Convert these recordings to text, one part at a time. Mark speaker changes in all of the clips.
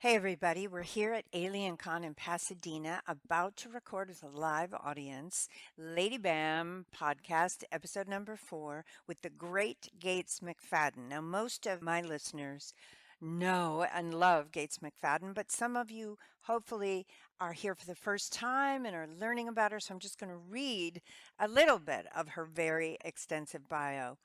Speaker 1: Hey everybody, we're here at AlienCon in Pasadena, about to record with a live audience, Lady Bam podcast, episode number 4, with the great Gates McFadden. Now, most of my listeners know and love Gates McFadden, but some of you hopefully are here for the first time and are learning about her, so I'm just going to read a little bit of her very extensive bio.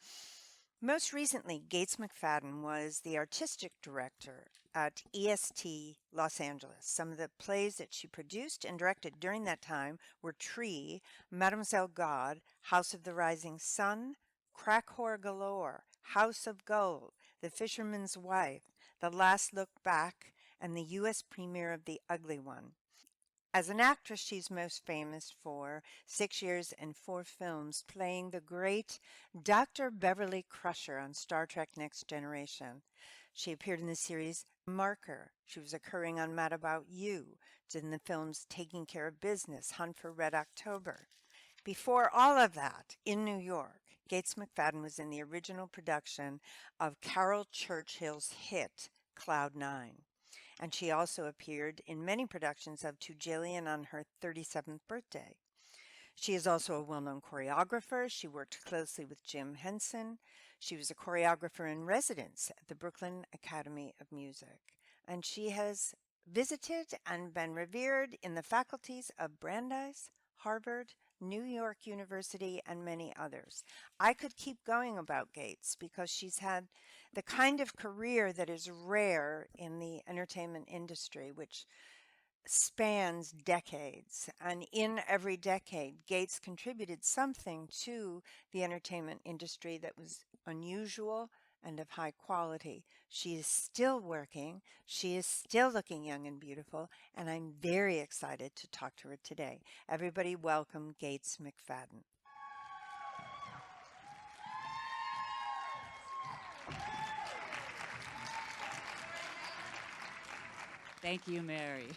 Speaker 1: Most recently, Gates McFadden was the artistic director at EST Los Angeles. Some of the plays that she produced and directed during that time were Tree, Mademoiselle God, House of the Rising Sun, Crack Whore Galore, House of Gold, The Fisherman's Wife, The Last Look Back, and the U.S. premiere of The Ugly One. As an actress, she's most famous for 6 years and 4 films playing the great Dr. Beverly Crusher on Star Trek Next Generation. She appeared in the series Marker. She was occurring on Mad About You, in the films Taking Care of Business, Hunt for Red October. Before all of that, in New York, Gates McFadden was in the original production of Carol Churchill's hit Cloud Nine. And she also appeared in many productions of To Jillian on her 37th birthday. She is also a well-known choreographer. She worked closely with Jim Henson. She was a choreographer in residence at the Brooklyn Academy of Music. And she has visited and been revered in the faculties of Brandeis, Harvard, New York University, and many others. I could keep going about Gates because she's had the kind of career that is rare in the entertainment industry, which spans decades. And in every decade, Gates contributed something to the entertainment industry that was unusual and of high quality. She is still working. She is still looking young and beautiful. And I'm very excited to talk to her today. Everybody welcome Gates McFadden.
Speaker 2: Thank you, Mary.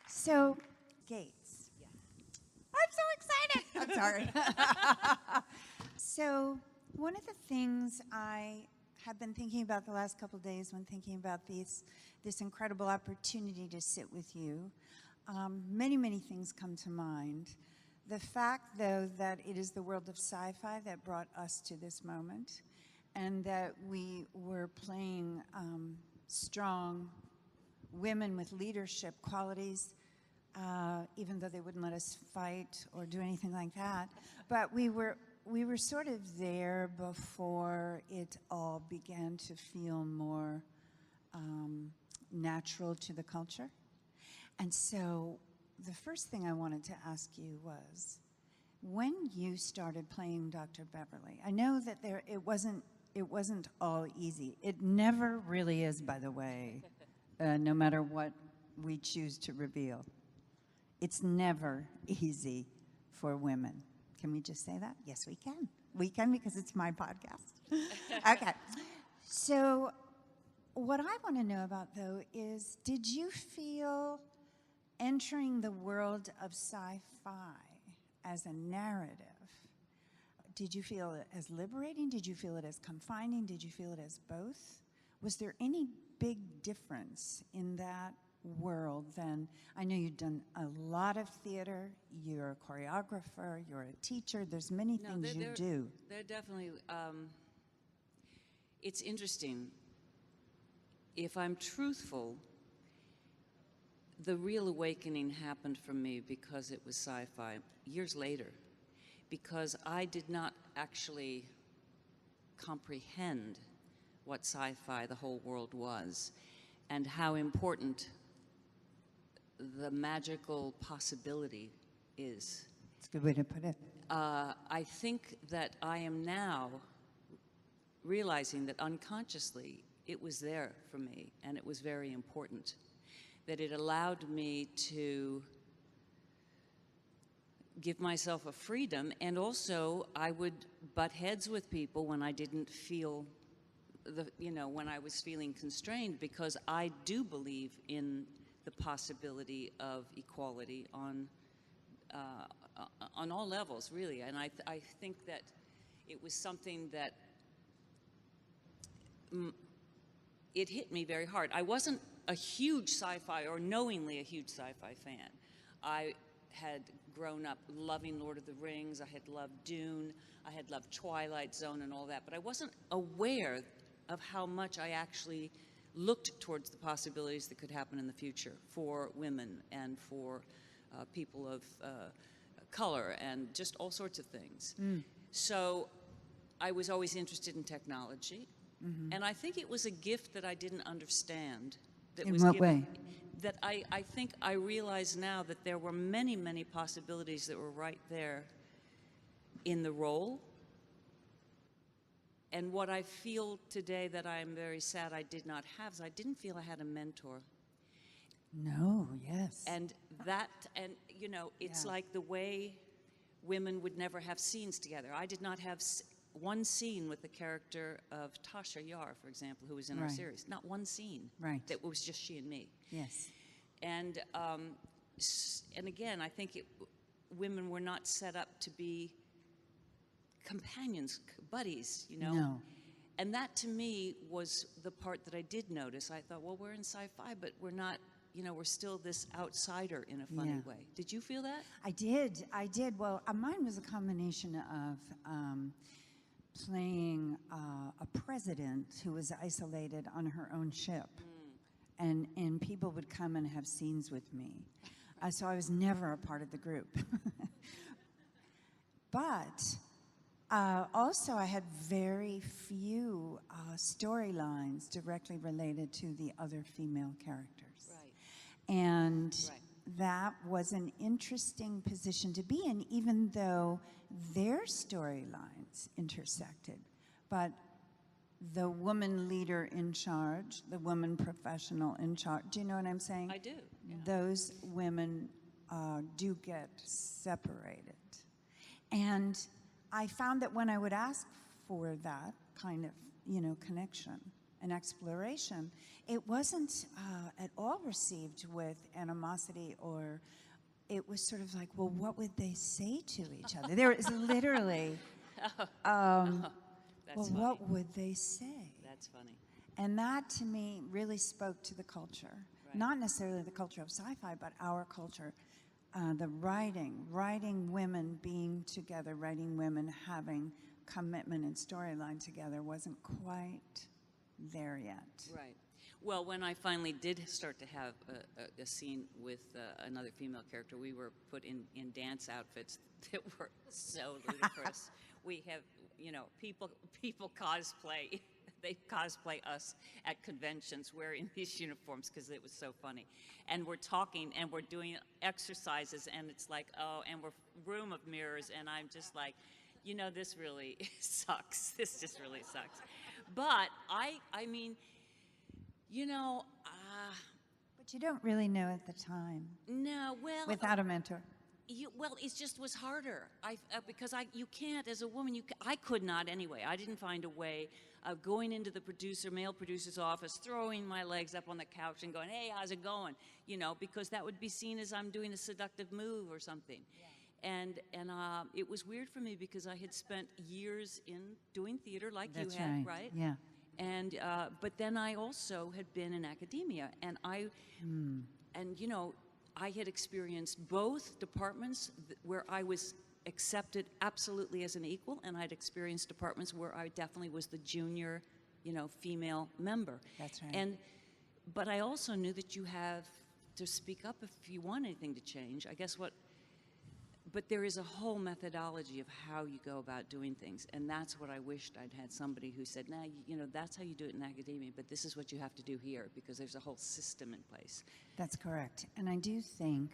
Speaker 1: So, Gates.
Speaker 2: Yeah.
Speaker 1: I'm so excited. I'm sorry. So, one of the things I have been thinking about the last couple of days when thinking about this incredible opportunity to sit with you, many things come to mind. The fact, though, that it is the world of sci-fi that brought us to this moment, and that we were playing strong women with leadership qualities, even though they wouldn't let us fight or do anything like that. But we were sort of there before it all began to feel more natural to the culture. And so the first thing I wanted to ask you was, when you started playing Dr. Beverly, I know that it wasn't all easy. It never really is, by the way. No matter what we choose to reveal. It's never easy for women. Can we just say that? Yes, we can. We can because it's my podcast. Okay. So what I want to know about, though, is did you feel entering the world of sci-fi as a narrative, did you feel it as liberating? Did you feel it as confining? Did you feel it as both? Was there any big difference in that world than, I know you've done a lot of theater, you're a choreographer, you're a teacher, there's many things you do.
Speaker 2: They're definitely, it's interesting. If I'm truthful, the real awakening happened for me because it was sci-fi years later, because I did not actually comprehend what sci-fi the whole world was and how important the magical possibility is.
Speaker 1: That's a good way to put it.
Speaker 2: I think that I am now realizing that unconsciously it was there for me and it was very important, that it allowed me to give myself a freedom, and also I would butt heads with people when I didn't feel when I was feeling constrained, because I do believe in the possibility of equality on all levels, really. And I think that it was something that it hit me very hard. I wasn't a huge sci-fi or knowingly a huge sci-fi fan. I had grown up loving Lord of the Rings. I had loved Dune. I had loved Twilight Zone and all that. But I wasn't aware of how much I actually looked towards the possibilities that could happen in the future for women and for people of color and just all sorts of things. So I was always interested in technology. And I think it was a gift that I didn't understand. That
Speaker 3: In
Speaker 2: was
Speaker 3: what
Speaker 2: given,
Speaker 3: way?
Speaker 2: That I think I realize now that there were many, many possibilities that were right there in the role. And what I feel today that I'm very sad I did not have is I didn't feel I had a mentor.
Speaker 3: No, yes.
Speaker 2: And you know, it's
Speaker 3: Yeah.
Speaker 2: like the way women would never have scenes together. I did not have one scene with the character of Tasha Yar, for example, who was in our
Speaker 3: Right.
Speaker 2: series. Not one scene.
Speaker 3: Right.
Speaker 2: That was just she and me.
Speaker 3: Yes.
Speaker 2: And again, I think women were not set up to be companions, buddies, you know?
Speaker 3: No.
Speaker 2: And that to me was the part that I did notice. I thought, well, we're in sci-fi, but we're not, you know, we're still this outsider in a funny
Speaker 3: Yeah.
Speaker 2: way. Did you feel that?
Speaker 3: I did. Well, mine was a combination of playing a president who was isolated on her own ship. And people would come and have scenes with me. So I was never a part of the group. But also I had very few storylines directly related to the other female characters.
Speaker 2: Right.
Speaker 3: And
Speaker 2: Right.
Speaker 3: that was an interesting position to be in, even though their storylines intersected. But the woman leader in charge, the woman professional in charge, do you know what I'm saying?
Speaker 2: I do. Yeah.
Speaker 3: Those women do get separated. And I found that when I would ask for that kind of, you know, connection and exploration, it wasn't at all received with animosity, or it was sort of like, well, what would they say to each other? There was literally,
Speaker 2: That's
Speaker 3: well,
Speaker 2: funny.
Speaker 3: what would they say?
Speaker 2: That's funny.
Speaker 3: And that, to me, really spoke to the culture.
Speaker 2: Right.
Speaker 3: Not necessarily the culture of sci-fi, but our culture. The writing women being together, writing women having commitment and storyline together wasn't quite there yet.
Speaker 2: Right. Well, when I finally did start to have a scene with another female character, we were put in dance outfits that were so ludicrous. We have, you know, people cosplay. They cosplay us at conventions wearing these uniforms because it was so funny. And we're talking and we're doing exercises, and it's like, oh, and we're room of mirrors, and I'm just like, you know, this really sucks. This just really sucks. But I mean, you know,
Speaker 3: But you don't really know at the time
Speaker 2: no, well,
Speaker 3: without a mentor.
Speaker 2: well, it just was harder. Because you can't, as a woman, I could not anyway. I didn't find a way of going into the male producer's office, throwing my legs up on the couch and going, hey, how's it going? You know, because that would be seen as I'm doing a seductive move or something. Yeah. And it was weird for me because I had spent years in doing theater like
Speaker 3: That's
Speaker 2: you had,
Speaker 3: right.
Speaker 2: right?
Speaker 3: Yeah.
Speaker 2: And but then I also had been in academia, and and you know, I had experienced both departments where I was accepted absolutely as an equal, and I'd experienced departments where I definitely was the junior, you know, female member.
Speaker 3: That's right.
Speaker 2: But I also knew that you have to speak up if you want anything to change. I guess but there is a whole methodology of how you go about doing things, and that's what I wished I'd had somebody who said, nah, you know, that's how you do it in academia, but this is what you have to do here, because there's a whole system in place.
Speaker 3: That's correct. And I do think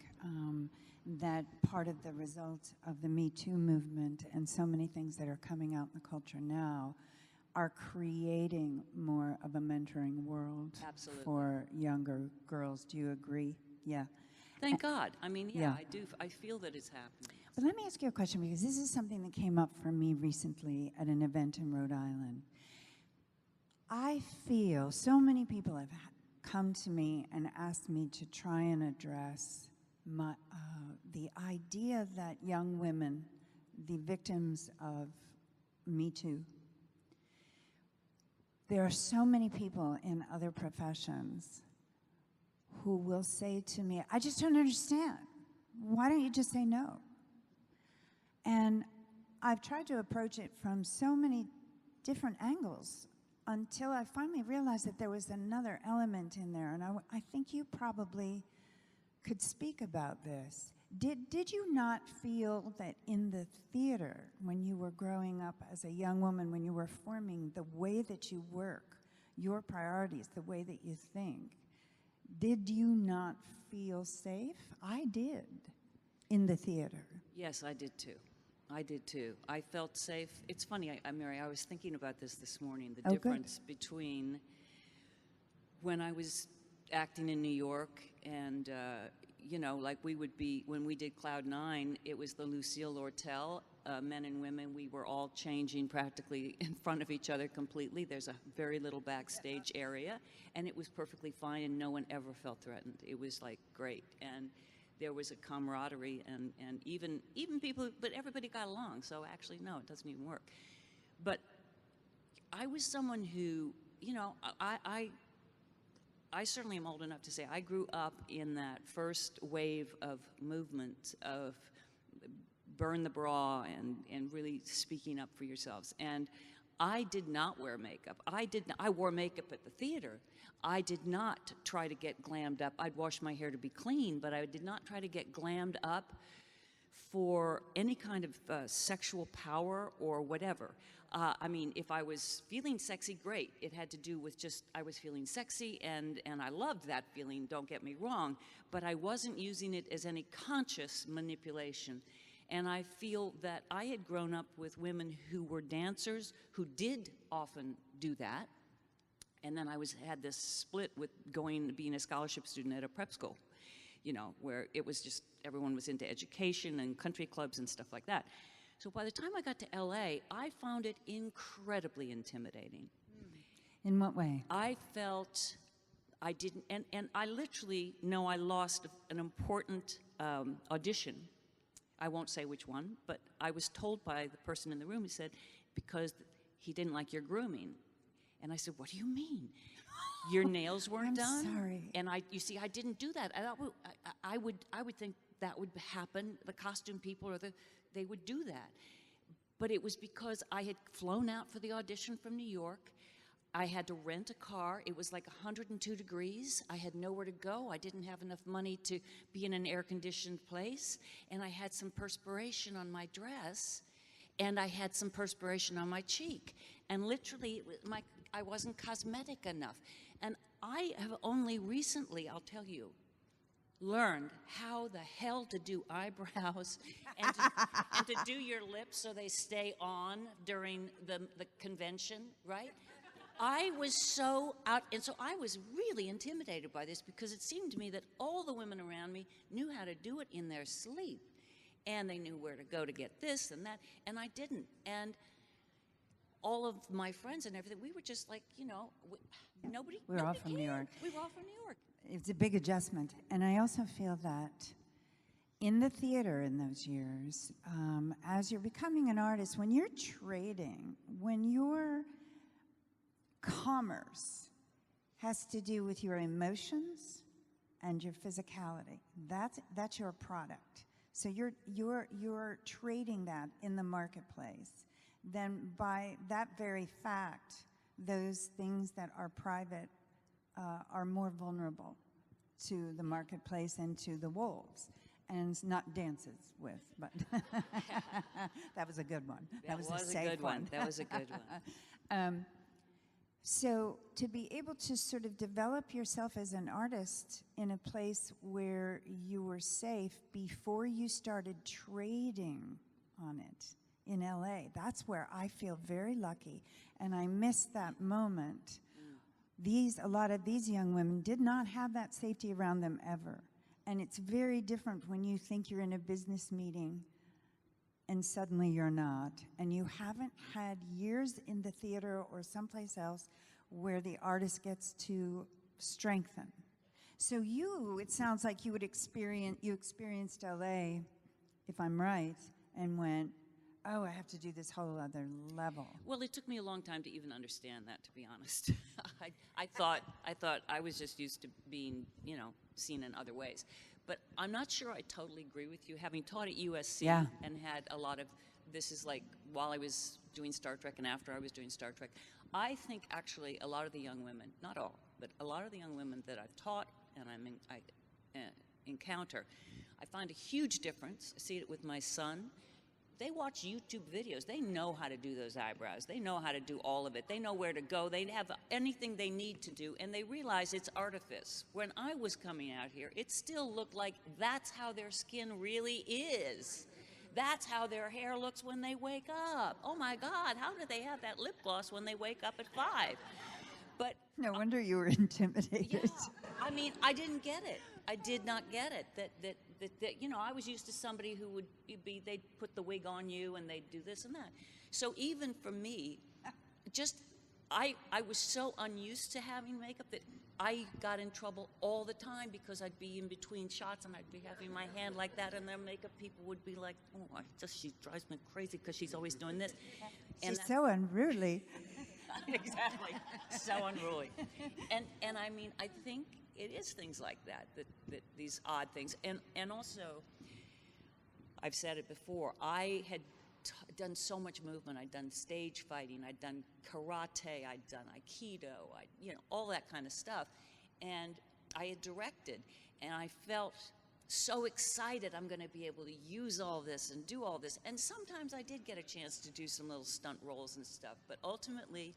Speaker 3: that part of the result of the Me Too movement and so many things that are coming out in the culture now are creating more of a mentoring world
Speaker 2: Absolutely.
Speaker 3: for younger girls. Do you agree? Yeah.
Speaker 2: Thank God. I mean, yeah,
Speaker 3: Yeah.
Speaker 2: I do. I feel that it's happening.
Speaker 3: But let me ask you a question, because this is something that came up for me recently at an event in Rhode Island. I feel so many people have come to me and asked me to try and address the idea that young women, the victims of Me Too, there are so many people in other professions who will say to me, I just don't understand. Why don't you just say no? And I've tried to approach it from so many different angles until I finally realized that there was another element in there. And I think you probably could speak about this. Did you not feel that in the theater, when you were growing up as a young woman, when you were forming the way that you work, your priorities, the way that you think, did you not feel safe? I did in the theater.
Speaker 2: Yes, I did too. I did too. I felt safe. It's funny, Mary, I was thinking about this morning, the difference between when I was acting in New York and, you know, like we would be, when we did Cloud 9, it was the Lucille Lortel, men and women, we were all changing practically in front of each other completely. There's a very little backstage area, and it was perfectly fine, and no one ever felt threatened. It was like great. And there was a camaraderie and even people, but everybody got along. So actually, no, it doesn't even work. But I was someone who, you know, I certainly am old enough to say I grew up in that first wave of movement of burn the bra and really speaking up for yourselves. And I did not wear makeup. I wore makeup at the theater. I did not try to get glammed up. I'd wash my hair to be clean, but I did not try to get glammed up for any kind of sexual power or whatever. I mean, if I was feeling sexy, great. It had to do with just I was feeling sexy, and I loved that feeling, don't get me wrong, but I wasn't using it as any conscious manipulation. And I feel that I had grown up with women who were dancers who did often do that. And then I had this split with being a scholarship student at a prep school, you know, where it was just everyone was into education and country clubs and stuff like that. So by the time I got to LA, I found it incredibly intimidating.
Speaker 3: In what way?
Speaker 2: I felt I didn't, and I literally know I lost an important audition. I won't say which one, but I was told by the person in the room, he said, because he didn't like your grooming. And I said, what do you mean? Your nails weren't done?
Speaker 3: I'm sorry.
Speaker 2: And you see, I didn't do that. I would think that would happen. The costume people they would do that. But it was because I had flown out for the audition from New York. I had to rent a car. It was like 102 degrees. I had nowhere to go. I didn't have enough money to be in an air-conditioned place. And I had some perspiration on my dress. And I had some perspiration on my cheek. And literally, I wasn't cosmetic enough. And I have only recently, I'll tell you, learned how the hell to do eyebrows and to do your lips so they stay on during the convention, right? I was so out, and so I was really intimidated by this because it seemed to me that all the women around me knew how to do it in their sleep. And they knew where to go to get this and that, and I didn't. And all of my friends and everything, we were just like, you know, nobody
Speaker 3: We were all from
Speaker 2: cared.
Speaker 3: New York.
Speaker 2: We were all from New York.
Speaker 3: It's a big adjustment. And I also feel that in the theater in those years, as you're becoming an artist, when you're trading, when your commerce has to do with your emotions and your physicality, that's your product. So you're trading that in the marketplace. Then by that very fact, those things that are private are more vulnerable to the marketplace and to the wolves. And not dances with, but that was a good one. That was a safe
Speaker 2: good one. That was a good one.
Speaker 3: So to be able to sort of develop yourself as an artist in a place where you were safe before you started trading on it in LA, that's where I feel very lucky, and I miss that moment. A lot of these young women did not have that safety around them ever. And it's very different when you think you're in a business meeting and suddenly you're not, and you haven't had years in the theater or someplace else where the artist gets to strengthen. So it sounds like you experienced LA, if I'm right, and went, oh, I have to do this whole other level.
Speaker 2: Well, it took me a long time to even understand that, to be honest. I thought I was just used to being, seen in other ways. But I'm not sure I totally agree with you. Having taught at USC
Speaker 3: Yeah.
Speaker 2: and had a lot of, this is like while I was doing Star Trek and after I was doing Star Trek, I think actually a lot of the young women, not all, but a lot of the young women that I've taught and I encounter, I find a huge difference. I see it with my son. They watch YouTube videos. They know how to do those eyebrows. They know how to do all of it. They know where to go. They have anything they need to do, and they realize it's artifice. When I was coming out here, it still looked like that's how their skin really is. That's how their hair looks when they wake up. Oh my God, how do they have that lip gloss when they wake up at 5? But
Speaker 3: No wonder you were intimidated.
Speaker 2: yeah, I mean, I didn't get it. I did not get it. That I was used to somebody who would be, they'd put the wig on you and they'd do this and that. So even for me, I was so unused to having makeup that I got in trouble all the time because I'd be in between shots and I'd be having my hand like that, and their makeup people would be like, "Oh, she drives me crazy because she's always doing this." And
Speaker 3: She's so unruly.
Speaker 2: exactly, so unruly. And I mean, I think it is things like that these odd things, and also, I've said it before, I had done so much movement. I'd done stage fighting, I'd done karate, I'd done aikido, all that kind of stuff, and I had directed, and I felt so excited I'm going to be able to use all this and do all this. And sometimes I did get a chance to do some little stunt roles and stuff, but ultimately,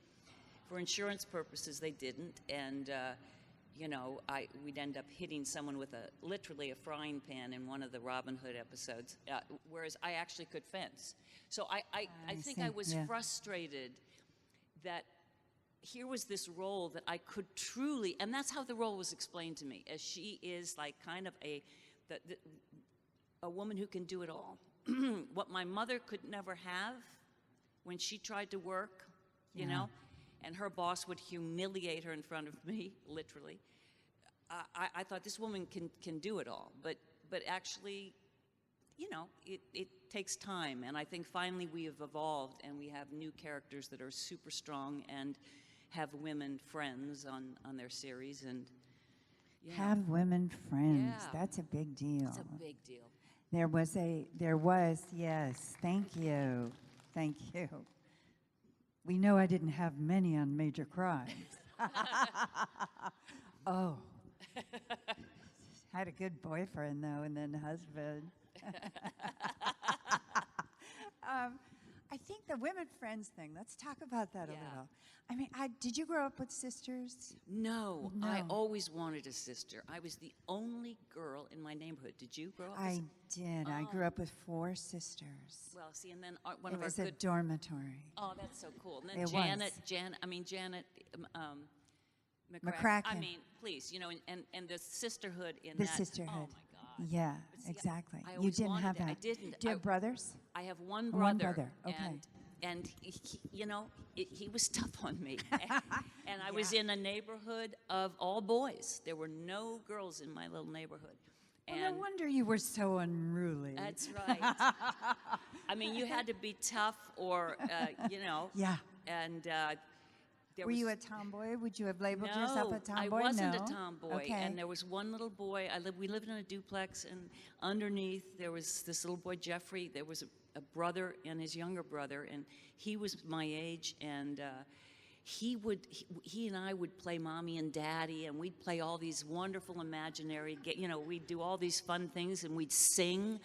Speaker 2: for insurance purposes, they didn't. And we'd end up hitting someone with literally a frying pan in one of the Robin Hood episodes, whereas I actually could fence. So I think I was frustrated that here was this role that I could truly, and that's how the role was explained to me, as she is like kind of a woman who can do it all. What my mother could never have when she tried to work, and her boss would humiliate her in front of me, literally. I thought this woman can do it all, but actually, it takes time, and I think finally we have evolved, and we have new characters that are super strong and have women friends on their series, and
Speaker 3: Have women friends.
Speaker 2: Yeah.
Speaker 3: That's a big deal.
Speaker 2: it's a big deal.
Speaker 3: There was, yes. Thank you. Thank you. We know I didn't have many on Major Crimes. Oh. Had a good boyfriend, though, and then husband. I think the women friends thing, let's talk about that a
Speaker 2: Yeah.
Speaker 3: little. I mean, did you grow up with sisters?
Speaker 2: No,
Speaker 3: No.
Speaker 2: I always wanted a sister. I was the only girl in my neighborhood. Did you grow up?
Speaker 3: I did. I grew up with 4 sisters.
Speaker 2: Well, see, and then one
Speaker 3: It
Speaker 2: of our
Speaker 3: was a
Speaker 2: good.
Speaker 3: dormitory.
Speaker 2: Oh, that's so cool. And then
Speaker 3: It
Speaker 2: Janet,
Speaker 3: was.
Speaker 2: Janet
Speaker 3: McCracken.
Speaker 2: I mean, please, and the sisterhood in
Speaker 3: The
Speaker 2: that.
Speaker 3: sisterhood.
Speaker 2: Oh my God.
Speaker 3: Yeah,
Speaker 2: But see,
Speaker 3: exactly.
Speaker 2: I
Speaker 3: You
Speaker 2: always
Speaker 3: didn't
Speaker 2: wanted
Speaker 3: have
Speaker 2: it. I
Speaker 3: that.
Speaker 2: didn't.
Speaker 3: Do you have brothers?
Speaker 2: I have one brother.
Speaker 3: One brother, okay.
Speaker 2: And he was tough on me. And I was in a neighborhood of all boys. There were no girls in my little neighborhood.
Speaker 3: Well,
Speaker 2: And
Speaker 3: no wonder you were so unruly.
Speaker 2: that's right. I mean, you had to be tough or,
Speaker 3: Yeah.
Speaker 2: And there
Speaker 3: Were
Speaker 2: was,
Speaker 3: you a tomboy? Would you have labeled
Speaker 2: no,
Speaker 3: yourself a tomboy?
Speaker 2: I wasn't
Speaker 3: No?
Speaker 2: a tomboy.
Speaker 3: Okay.
Speaker 2: And there was one little boy. We lived in a duplex, and underneath there was this little boy, Jeffrey. There was a brother and his younger brother, and he was my age, and he and I would play mommy and daddy, and we'd play all these wonderful imaginary, we'd do all these fun things, and we'd sing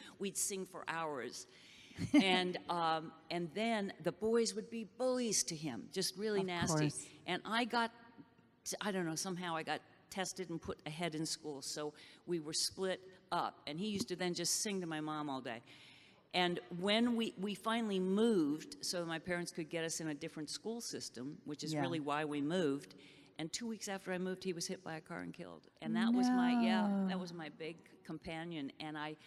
Speaker 2: for hours. And then the boys would be bullies to him, just really
Speaker 3: Of
Speaker 2: nasty.
Speaker 3: course.
Speaker 2: And I don't know, somehow I got tested and put ahead in school, so we were split up. And he used to then just sing to my mom all day. And when we finally moved, so my parents could get us in a different school system, which is
Speaker 3: Yeah.
Speaker 2: really why we moved. And 2 weeks after I moved, he was hit by a car and killed. And that was my big companion. And I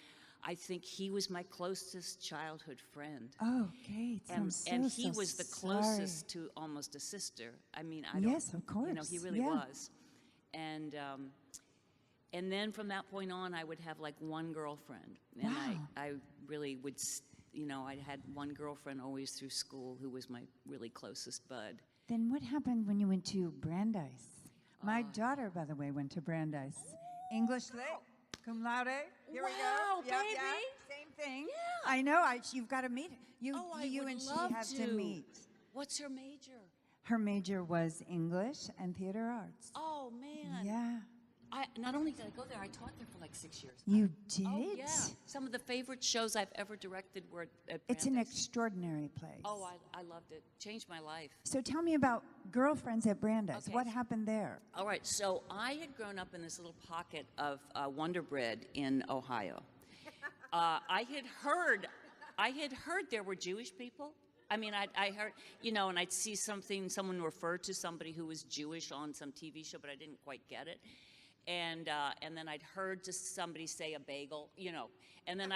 Speaker 2: think he was my closest childhood friend.
Speaker 3: Oh, Gates, I'm
Speaker 2: And
Speaker 3: so
Speaker 2: he was the
Speaker 3: sorry.
Speaker 2: closest to almost a sister. I mean, I don't.
Speaker 3: Yes, of course.
Speaker 2: He really
Speaker 3: Yeah.
Speaker 2: was. And then from that point on, I would have like one girlfriend, and
Speaker 3: Wow.
Speaker 2: I really would you know, I had one girlfriend always through school who was my really closest bud.
Speaker 3: Then what happened when you went to Brandeis? My daughter, by the way, went to Brandeis. English lit, cum laude. Here we
Speaker 2: Wow,
Speaker 3: go. Yep,
Speaker 2: baby.
Speaker 3: yeah, same thing.
Speaker 2: Yeah.
Speaker 3: I know. You've got to meet. You
Speaker 2: I would
Speaker 3: and she
Speaker 2: love
Speaker 3: have to meet.
Speaker 2: What's her major?
Speaker 3: Her major was English and theater arts.
Speaker 2: Oh, man.
Speaker 3: Yeah.
Speaker 2: Not only did I go there, I taught there for like 6 years.
Speaker 3: You did?
Speaker 2: Oh, yeah. Some of the favorite shows I've ever directed were at
Speaker 3: It's an
Speaker 2: Brandeis.
Speaker 3: extraordinary place.
Speaker 2: Oh, I loved it. Changed my life.
Speaker 3: So tell me about girlfriends at Brandeis.
Speaker 2: Okay.
Speaker 3: What happened there?
Speaker 2: All right, so I had grown up in this little pocket of Wonder Bread in Ohio. I had heard there were Jewish people. I mean, I heard, you know, and I'd see someone refer to somebody who was Jewish on some TV show, but I didn't quite get it. And then I'd heard just somebody say a bagel, you know, and then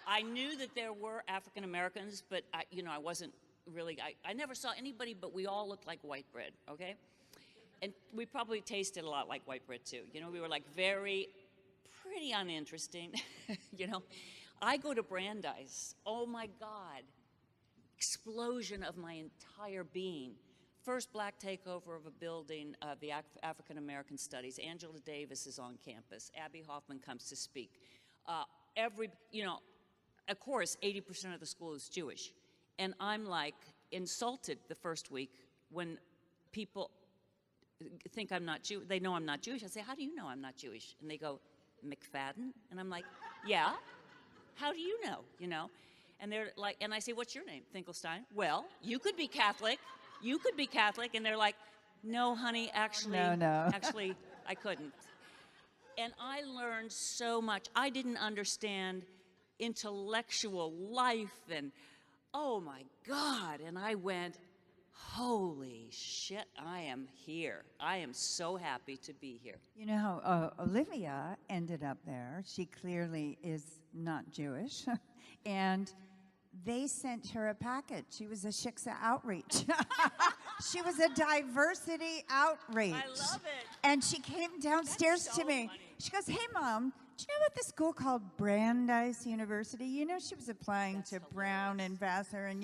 Speaker 2: I knew that there were African Americans, but I wasn't really, I never saw anybody, but we all looked like white bread, okay? And we probably tasted a lot like white bread too. You know, we were like pretty uninteresting, you know. I go to Brandeis, oh my God, explosion of my entire being. First black takeover of a building of the African American Studies. Angela Davis is on campus. Abby Hoffman comes to speak. Of course, 80% of the school is Jewish. And I'm like insulted the first week when people think I'm not Jewish. They know I'm not Jewish. I say, how do you know I'm not Jewish? And they go, McFadden? And I'm like, yeah. How do you know? You know? And they're like, and I say, what's your name? Finkelstein. Well, you could be Catholic. You could be Catholic. And they're like, no, honey, actually, actually, I couldn't. And I learned so much. I didn't understand intellectual life and, oh my God. And I went, holy shit, I am here. I am so happy to be here.
Speaker 3: You know how Olivia ended up there. She clearly is not Jewish. And they sent her a package. She was a Shiksa outreach. She was a diversity outreach.
Speaker 2: I love it.
Speaker 3: And she came downstairs
Speaker 2: That's so
Speaker 3: to me.
Speaker 2: funny.
Speaker 3: She goes, hey, Mom, do you know about this school called Brandeis University? You know, she was applying to Brown and Vassar, and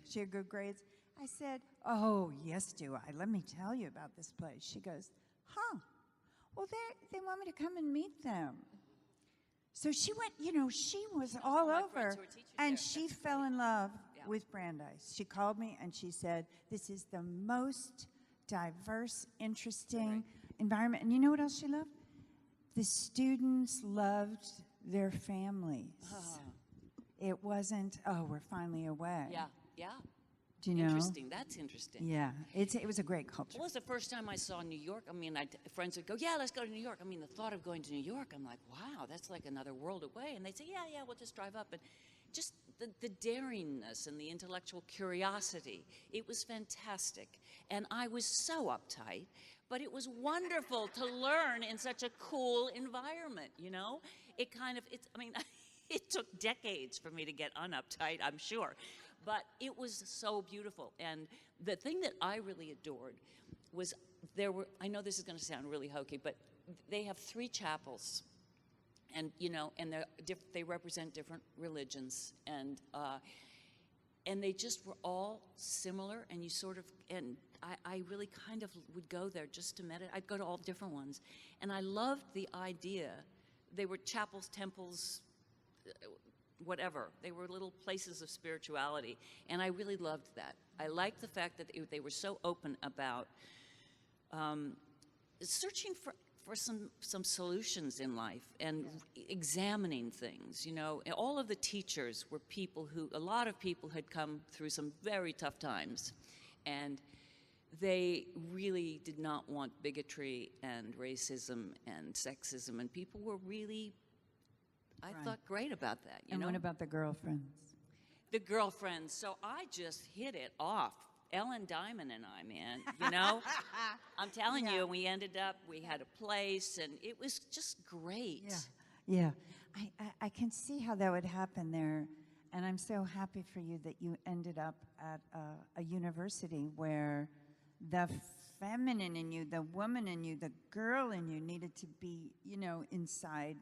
Speaker 3: she had good grades. I said, oh, yes, do I. Let me tell you about this place. She goes, huh. Well, they want me to come and meet them. So she went, she was all
Speaker 2: my
Speaker 3: over.
Speaker 2: friends who were teachers
Speaker 3: And
Speaker 2: there.
Speaker 3: she
Speaker 2: That's
Speaker 3: fell in love
Speaker 2: Yeah.
Speaker 3: with Brandeis. She called me and she said, this is the most diverse, interesting environment. And you know what else she loved? The students loved their families. It wasn't, oh, we're finally away.
Speaker 2: Yeah, yeah.
Speaker 3: Do you know?
Speaker 2: Interesting. That's interesting.
Speaker 3: Yeah, it was a great culture.
Speaker 2: Well, it was the first time I saw New York. I mean, friends would go, yeah, let's go to New York. I mean, the thought of going to New York, I'm like, wow, that's like another world away. And they'd say, yeah, we'll just drive up. And just the daringness and the intellectual curiosity, it was fantastic. And I was so uptight, but it was wonderful to learn in such a cool environment, you know? It took decades for me to get unuptight, I'm sure. But it was so beautiful. And the thing that I really adored was I know this is going to sound really hokey, but they have 3 chapels. And, they represent different religions. And they just were all similar. And I really kind of would go there just to meditate. I'd go to all different ones. And I loved the idea. They were chapels, temples, whatever. They were little places of spirituality, and I really loved that. I liked the fact that they were so open about searching for some solutions in life and examining things. You know, and all of the teachers were a lot of people had come through some very tough times, and they really did not want bigotry and racism and sexism, and people were really, I thought, great about that. You know?
Speaker 3: What about the girlfriends?
Speaker 2: The girlfriends. So I just hit it off. Ellen Diamond and I, man, you know? I'm telling you, we had a place, and it was just great.
Speaker 3: Yeah. I can see how that would happen there, and I'm so happy for you that you ended up at a university where the feminine in you, the woman in you, the girl in you needed to be, inside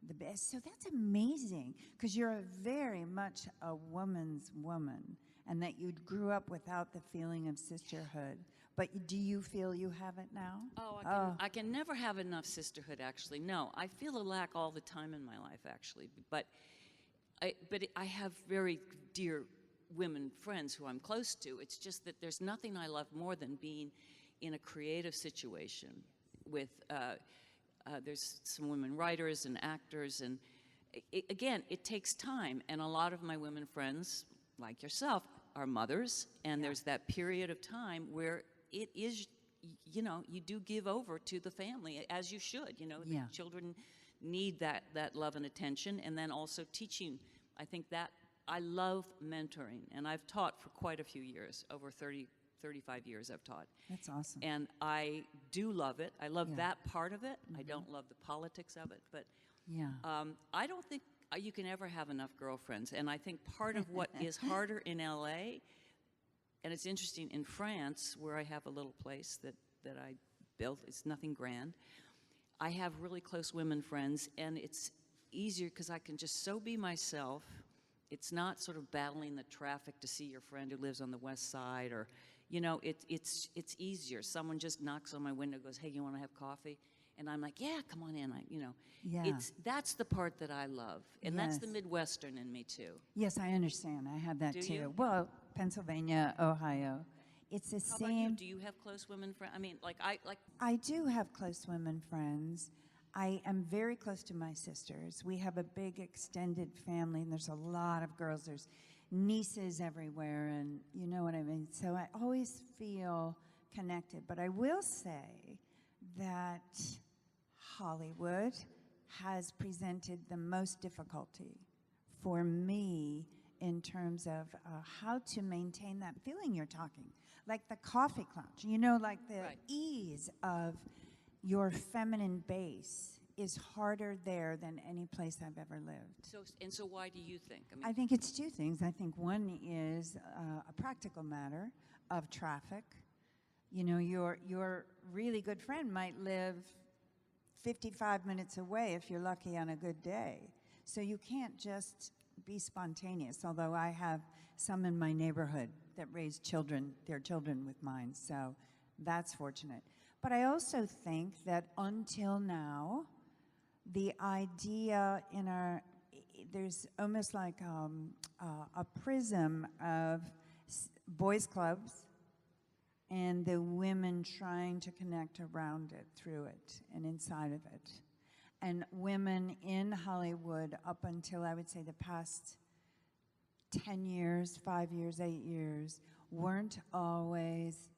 Speaker 3: the best. So that's amazing, because you're very much a woman's woman, and that you grew up without the feeling of sisterhood. But do you feel you have it now?
Speaker 2: Oh, I can never have enough sisterhood, actually. No, I feel a lack all the time in my life, actually. But I have very dear women friends who I'm close to. It's just that there's nothing I love more than being in a creative situation with, there's some women writers and actors, and again, it takes time. And a lot of my women friends, like yourself, are mothers, and there's that period of time where it is, you know, you do give over to the family, as you should. You know, the children need that love and attention, and then also teaching. I think that I love mentoring, and I've taught for quite a few years, over 35 years I've taught.
Speaker 3: That's awesome.
Speaker 2: And I do love it. I love that part of it. I don't love the politics of it, but I don't think you can ever have enough girlfriends. And I think part of what is harder in LA, and it's interesting, in France, where I have a little place that I built, it's nothing grand, I have really close women friends, and it's easier because I can just so be myself. It's not sort of battling the traffic to see your friend who lives on the west side, or, you know, it's easier. Someone just knocks on my window, goes, "Hey, you want to have coffee?" And I'm like, "Yeah, come on in." That's the part that I love, and that's the Midwestern in me too.
Speaker 3: Yes, I understand. I have that
Speaker 2: Do
Speaker 3: too.
Speaker 2: you?
Speaker 3: Well, Pennsylvania, Ohio, it's the
Speaker 2: How
Speaker 3: same.
Speaker 2: about you? Do you have close women friends? I mean,
Speaker 3: I do have close women friends. I am very close to my sisters. We have a big extended family, and there's a lot of girls. There's nieces everywhere, and you know what I mean. So I always feel connected. But I will say that Hollywood has presented the most difficulty for me in terms of how to maintain that feeling you're talking. Like the coffee clutch, you know, like the ease of your feminine base is harder there than any place I've ever lived.
Speaker 2: So why do you think?
Speaker 3: I think it's two things. I think one is a practical matter of traffic. You know, your really good friend might live 55 minutes away if you're lucky on a good day. So you can't just be spontaneous, although I have some in my neighborhood that raise their children with mine, so that's fortunate. But I also think that until now, the idea there's almost like a prism of boys' clubs and the women trying to connect around it, through it, and inside of it. And women in Hollywood, up until I would say the past 10 years, 5 years, 8 years, weren't always,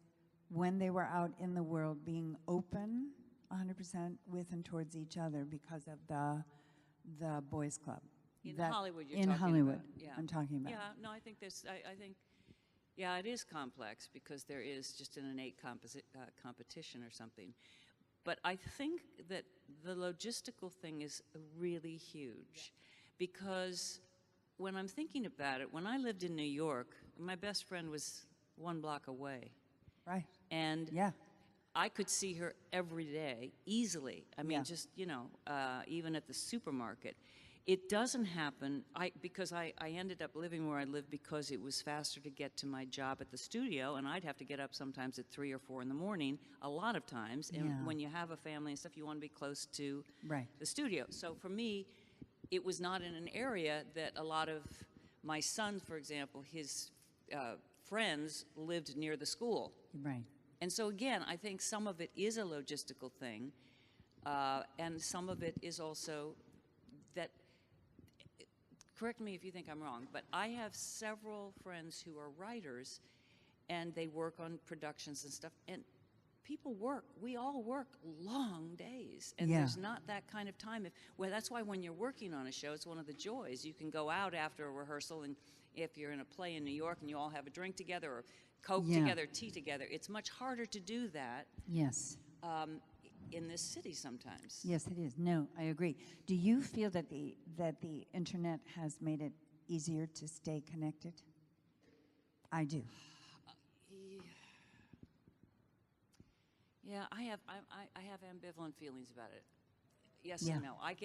Speaker 3: when they were out in the world, being open 100% with and towards each other because of the boys' club.
Speaker 2: In Hollywood, you're
Speaker 3: in
Speaker 2: talking
Speaker 3: Hollywood,
Speaker 2: about. Yeah.
Speaker 3: I'm talking about.
Speaker 2: Yeah, no, I think yeah, it is complex because there is just an innate competition or something. But I think that the logistical thing is really huge because when I'm thinking about it, when I lived in New York, my best friend was 1 block away.
Speaker 3: Right.
Speaker 2: And I could see her every day easily. I mean, just, you know, even at the supermarket. It doesn't happen because I ended up living where I lived because it was faster to get to my job at the studio, and I'd have to get up sometimes at 3 or 4 in the morning, a lot of times. And when you have a family and stuff, you want to be close to the studio. So for me, it was not in an area that a lot of my son, for example, his friends lived near the school.
Speaker 3: Right.
Speaker 2: And so again, I think some of it is a logistical thing, and some of it is also that, correct me if you think I'm wrong, but I have several friends who are writers, and they work on productions and stuff, and we all work long days, and there's not that kind of time. That's why when you're working on a show, it's one of the joys. You can go out after a rehearsal, and if you're in a play in New York and you all have a drink together or Coke together, tea together, it's much harder to do that.
Speaker 3: Yes.
Speaker 2: In this city sometimes.
Speaker 3: Yes, it is. No, I agree. Do you feel that the internet has made it easier to stay connected? I do.
Speaker 2: Yeah, I have ambivalent feelings about it. yes
Speaker 3: Yeah.
Speaker 2: and no. I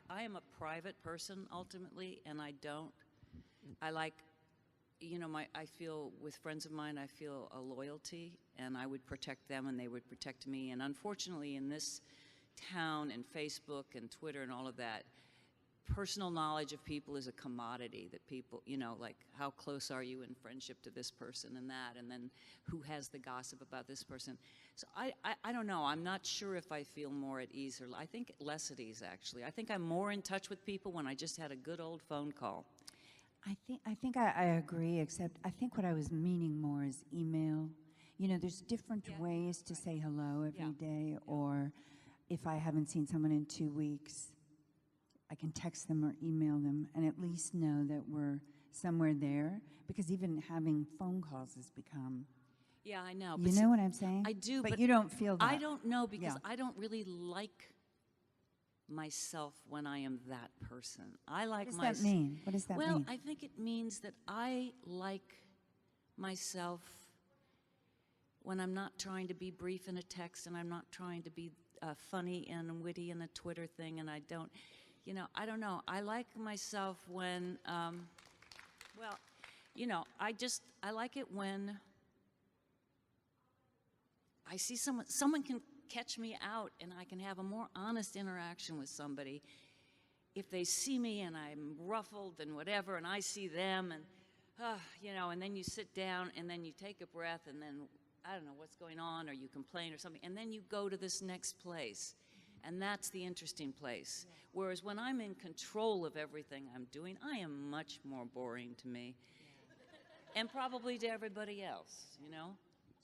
Speaker 2: am a private person ultimately, and I like, I feel with friends of mine, I feel a loyalty, and I would protect them and they would protect me. And unfortunately, in this town and Facebook and Twitter and all of that, personal knowledge of people is a commodity that people, like how close are you in friendship to this person and that, and then who has the gossip about this person. So I don't know. I'm not sure if I feel more at ease, or I think less at ease, actually. I think I'm more in touch with people when I just had a good old phone call.
Speaker 3: I agree, except I think what I was meaning more is email. There's different ways to say hello every day, or if I haven't seen someone in 2 weeks, I can text them or email them and at least know that we're somewhere there, because even having phone calls has become...
Speaker 2: Yeah, I know.
Speaker 3: You know what I'm saying?
Speaker 2: I do,
Speaker 3: but you don't feel that.
Speaker 2: I don't know, because
Speaker 3: Yeah.
Speaker 2: I don't really like myself when I am that person. I like
Speaker 3: What does that mean? What does that mean?
Speaker 2: Well, I think it means that I like myself when I'm not trying to be brief in a text, and I'm not trying to be funny and witty in a Twitter thing, and I don't know. I like myself when, I like it when I see someone can catch me out, and I can have a more honest interaction with somebody if they see me and I'm ruffled and whatever, and I see them, and and then you sit down and then you take a breath, and then I don't know what's going on, or you complain or something, and then you go to this next place, and that's the interesting place. Whereas when I'm in control of everything I'm doing, I am much more boring to me, and probably to everybody else.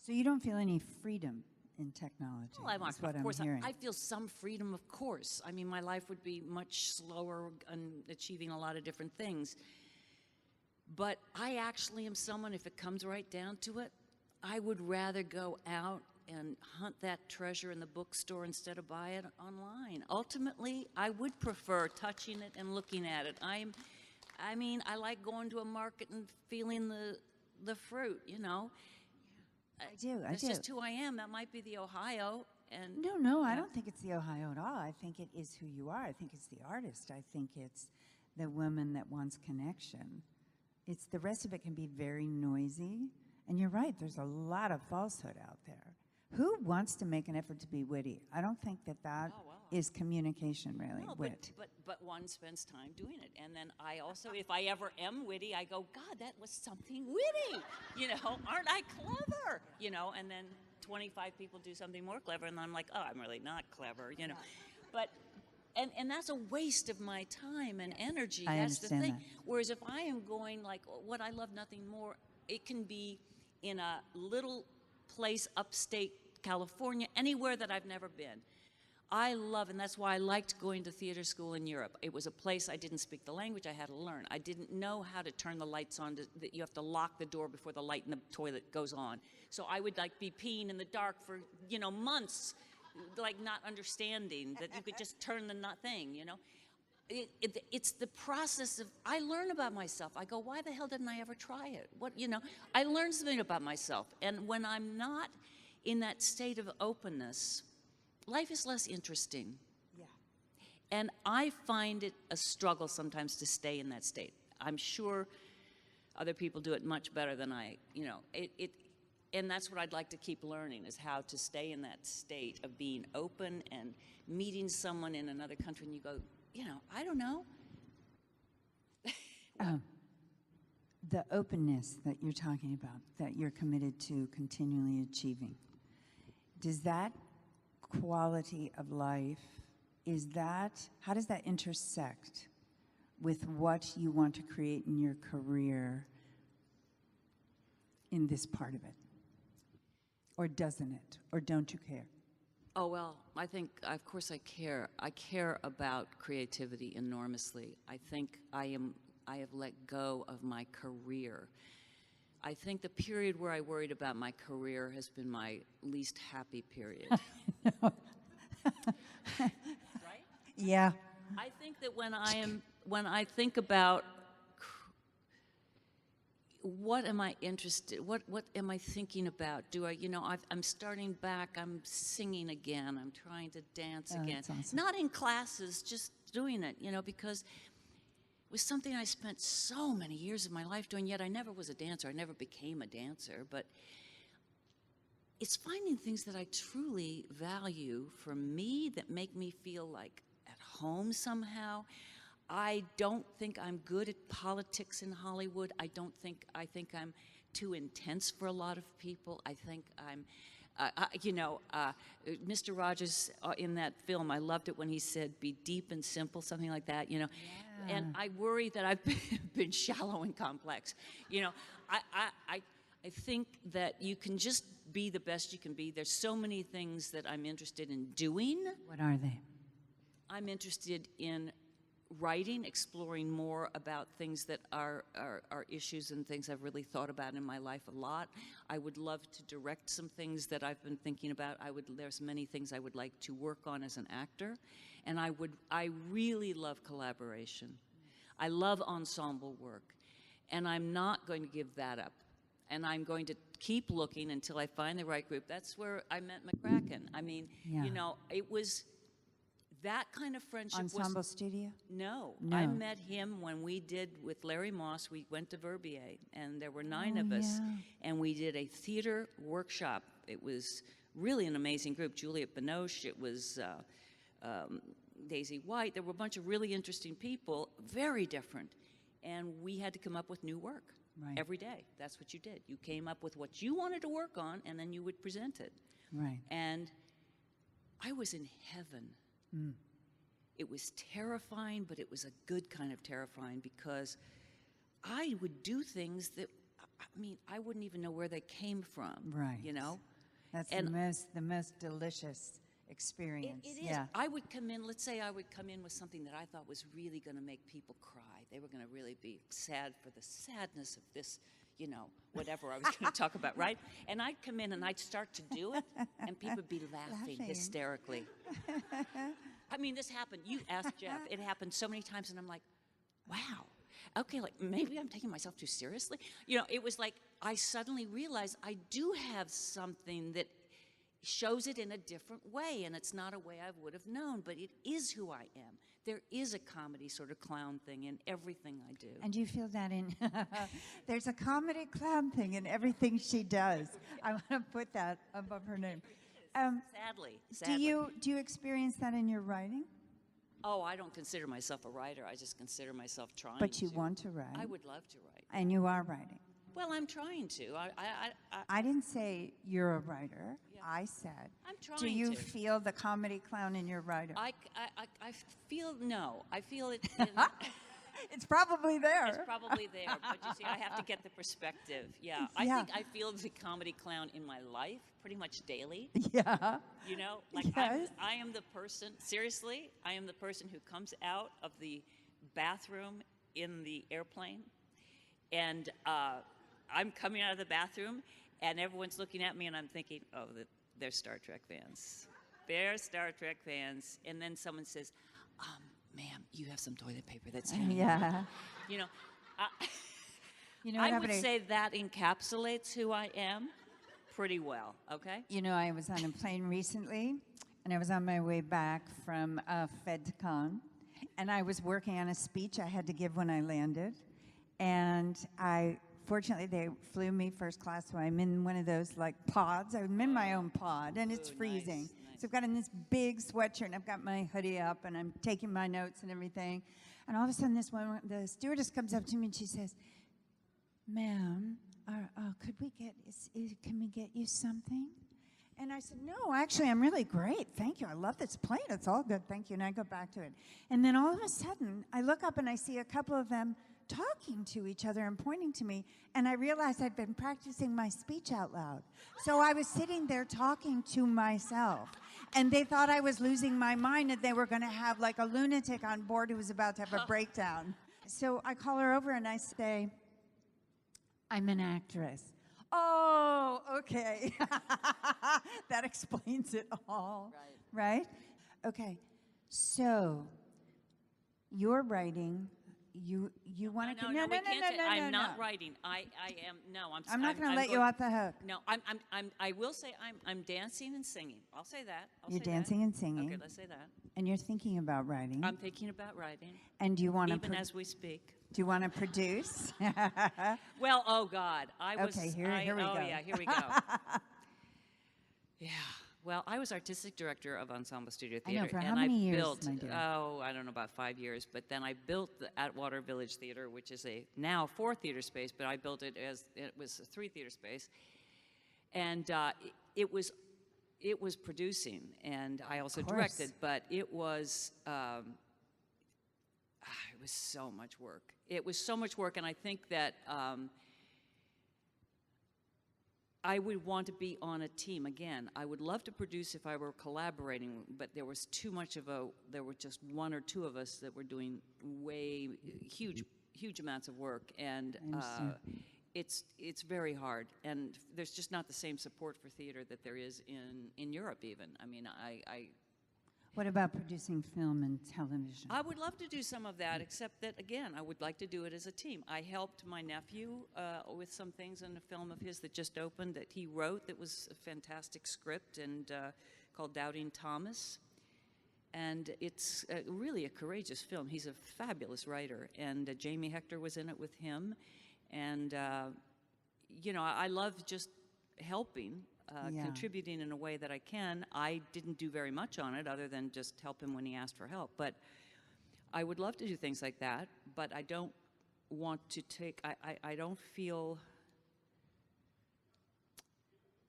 Speaker 3: So you don't feel any freedom in technology,
Speaker 2: Well,
Speaker 3: is what
Speaker 2: of course,
Speaker 3: I'm hearing.
Speaker 2: I feel some freedom, of course. I mean, my life would be much slower in achieving a lot of different things. But I actually am someone, if it comes right down to it, I would rather go out and hunt that treasure in the bookstore instead of buy it online. Ultimately, I would prefer touching it and looking at it. I like going to a market and feeling the fruit,
Speaker 3: I do.
Speaker 2: That's just who I am. That might be the Ohio. And
Speaker 3: No, I don't think it's the Ohio at all. I think it is who you are. I think it's the artist. I think it's the woman that wants connection. It's the rest of it can be very noisy. And you're right, there's a lot of falsehood out there. Who wants to make an effort to be witty? I don't think that is communication, really,
Speaker 2: No,
Speaker 3: wit.
Speaker 2: but one spends time doing it. And then I also, if I ever am witty, I go, God, that was something witty. Aren't I clever? And then 25 people do something more clever, and I'm like, oh, I'm really not clever, But, and that's a waste of my time and energy.
Speaker 3: I
Speaker 2: That's the
Speaker 3: understand
Speaker 2: thing.
Speaker 3: that.
Speaker 2: Whereas if I am going, like, what I love nothing more, it can be in a little place upstate California, anywhere that I've never been. I love, and that's why I liked going to theater school in Europe. It was a place I didn't speak the language, I had to learn. I didn't know how to turn the lights on, that you have to lock the door before the light in the toilet goes on. So I would be peeing in the dark for, months, not understanding that you could just turn the thing, It's the process of, I learn about myself. I go, why the hell didn't I ever try it? I learn something about myself. And when I'm not in that state of openness, life is less interesting.
Speaker 3: Yeah.
Speaker 2: And I find it a struggle sometimes to stay in that state. I'm sure other people do it much better than I, and that's what I'd like to keep learning, is how to stay in that state of being open and meeting someone in another country, and you go, I don't know.
Speaker 3: The openness that you're talking about, that you're committed to continually achieving, does that quality of life, how does that intersect with what you want to create in your career in this part of it? Or doesn't it? Or don't you care?
Speaker 2: Oh, well, I think, of course I care. I care about creativity enormously. I think I have let go of my career. I think the period where I worried about my career has been my least happy period. Right?
Speaker 3: Yeah.
Speaker 2: I think that when I think about what am I interested? What am I thinking about? Do I, I'm starting back. I'm singing again. I'm trying to dance again.
Speaker 3: That's awesome.
Speaker 2: Not in classes, just doing it. Because it was something I spent so many years of my life doing. Yet I never was a dancer. I never became a dancer. But it's finding things that I truly value for me that make me feel like at home somehow. I don't think I'm good at politics in Hollywood. I think I'm too intense for a lot of people. I think I'm, Mr. Rogers in that film, I loved it when he said, "Be deep and simple," something like that,
Speaker 3: Yeah.
Speaker 2: And I worry that I've been shallow and complex. I think that you can just be the best you can be. There's so many things that I'm interested in doing.
Speaker 3: What are they?
Speaker 2: I'm interested in writing, exploring more about things that are issues and things I've really thought about in my life a lot. I would love to direct some things that I've been thinking about. There's many things I would like to work on as an actor, and I really love collaboration. I love ensemble work, and I'm not going to give that up. And I'm going to keep looking until I find the right group. That's where I met McCracken. I mean,
Speaker 3: Yeah.
Speaker 2: It was that kind of friendship.
Speaker 3: Ensemble studio?
Speaker 2: No.
Speaker 3: No.
Speaker 2: I met him when we did with Larry Moss. We went to Verbier, and there were 9 of us,
Speaker 3: yeah.
Speaker 2: and we did a theater workshop. It was really an amazing group. Juliette Binoche. It was Daisy White. There were a bunch of really interesting people, very different, and we had to come up with new work.
Speaker 3: Right.
Speaker 2: Every day. That's what you did. You came up with what you wanted to work on, and then you would present it.
Speaker 3: Right.
Speaker 2: And I was in heaven. It was terrifying, but it was a good kind of terrifying, because I would do things that, I wouldn't even know where they came from.
Speaker 3: Right. That's
Speaker 2: And
Speaker 3: the most delicious experience.
Speaker 2: It is.
Speaker 3: Yeah.
Speaker 2: I would come in, let's say I would come in with something that I thought was really going to make people cry. They were going to really be sad for the sadness of this, whatever I was going to talk about, right? And I'd come in and I'd start to do it, and people would be laughing hysterically. This happened. You asked Jeff. It happened so many times, and I'm like, wow. Okay, like maybe I'm taking myself too seriously. It was like I suddenly realized I do have something that shows it in a different way, and it's not a way I would have known, but it is who I am. There is a comedy sort of clown thing in everything I do.
Speaker 3: And you feel that in there's a comedy clown thing in everything she does. I want to put that above her name.
Speaker 2: Sadly.
Speaker 3: Do you experience that in your writing?
Speaker 2: Oh, I don't consider myself a writer. I just consider myself trying
Speaker 3: But you
Speaker 2: to.
Speaker 3: want to write.
Speaker 2: I would love to write.
Speaker 3: And you are writing.
Speaker 2: Well, I'm trying to.
Speaker 3: I didn't say you're a writer.
Speaker 2: Yeah.
Speaker 3: I said,
Speaker 2: I'm trying
Speaker 3: do you
Speaker 2: to.
Speaker 3: feel the comedy clown in your writer?
Speaker 2: I feel, no. I feel it in,
Speaker 3: It's probably there.
Speaker 2: it's probably there. But you see, I have to get the perspective. Yeah. I
Speaker 3: Yeah.
Speaker 2: think I feel the comedy clown in my life pretty much daily.
Speaker 3: Yeah.
Speaker 2: I
Speaker 3: Yes.
Speaker 2: am the person, seriously, I am the person who comes out of the bathroom in the airplane, and I'm coming out of the bathroom, and everyone's looking at me, and I'm thinking, oh, they're Star Trek fans. They're Star Trek fans. And then someone says, ma'am, you have some toilet paper that's hanging out."
Speaker 3: Yeah.
Speaker 2: You know,
Speaker 3: You know what
Speaker 2: I would
Speaker 3: happened?
Speaker 2: say that encapsulates who I am pretty well, okay?
Speaker 3: I was on a plane recently, and I was on my way back from FedCon, and I was working on a speech I had to give when I landed, and fortunately, they flew me first class, so I'm in one of those pods. I'm in my own pod, and it's freezing.
Speaker 2: Nice.
Speaker 3: So I've got in this big sweatshirt, and I've got my hoodie up, and I'm taking my notes and everything. And all of a sudden, the stewardess comes up to me and she says, "Ma'am, can we get you something?" And I said, "No, actually, I'm really great. Thank you. I love this plane. It's all good. Thank you." And I go back to it. And then all of a sudden, I look up and I see a couple of them talking to each other and pointing to me. And I realized I'd been practicing my speech out loud. So I was sitting there talking to myself. And they thought I was losing my mind and they were going to have a lunatic on board who was about to have a breakdown. So I call her over and I say, "I'm an actress." "Oh, okay." That explains it all. Right? Okay. So you're writing, you want to?
Speaker 2: No, we can't. I'm not
Speaker 3: no.
Speaker 2: writing. I am. No,
Speaker 3: I'm not going to let you off the hook.
Speaker 2: No, I will say I'm dancing and singing. I'll say that.
Speaker 3: You're dancing and singing.
Speaker 2: Okay, let's say that.
Speaker 3: And you're thinking about writing.
Speaker 2: I'm thinking about writing.
Speaker 3: And do you want to
Speaker 2: even as we speak?
Speaker 3: Do you want to produce?
Speaker 2: Well, oh God, I was.
Speaker 3: Okay, here we go.
Speaker 2: Oh yeah, here we go. Yeah. Well, I was artistic director of Ensemble Studio Theater.
Speaker 3: I know, for how many years,
Speaker 2: built,
Speaker 3: my dear?
Speaker 2: I don't know, about 5 years. But then I built the Atwater Village Theater, which is a now 4-theater space, but I built it as it was a 3-theater space. And it was producing, and I also directed, but it was so much work. It was so much work, and I think that I would want to be on a team again. I would love to produce if I were collaborating, but there was too much of there were just 1 or 2 of us that were doing huge amounts of work, and it's very hard. And there's just not the same support for theater that there is in Europe even. I mean,
Speaker 3: What about producing film and television?
Speaker 2: I would love to do some of that, except that, again, I would like to do it as a team. I helped my nephew with some things in a film of his that just opened that he wrote that was a fantastic script and called Doubting Thomas. And it's really a courageous film. He's a fabulous writer. And Jamie Hector was in it with him. And, I love just helping. Contributing in a way that I can. I didn't do very much on it other than just help him when he asked for help. But I would love to do things like that, but I don't want to take, I don't feel,